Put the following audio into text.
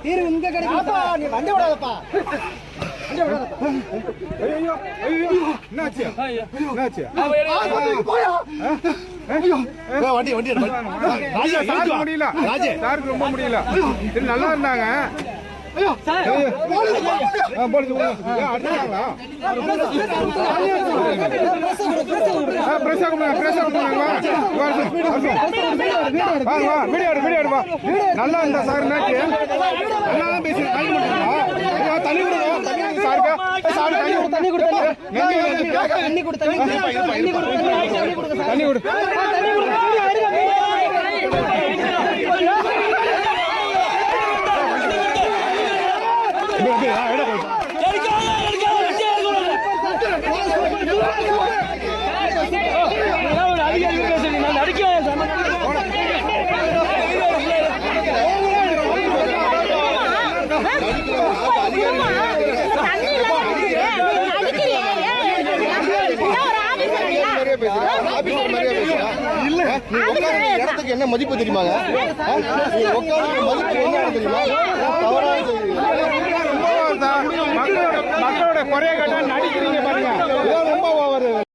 தீர்வு இங்க கிடைக்குப்பா. நீ வண்டி விடாதப்பா. ரொம்ப முடியல. நல்லா இருந்தாங்க. நல்லா இருந்தா சார் நல்லா பேசி தண்ணி கொடு. இடத்துக்கு என்ன மதிப்பு தெரியுமாங்க? மதிப்பு என்ன தெரியுமா?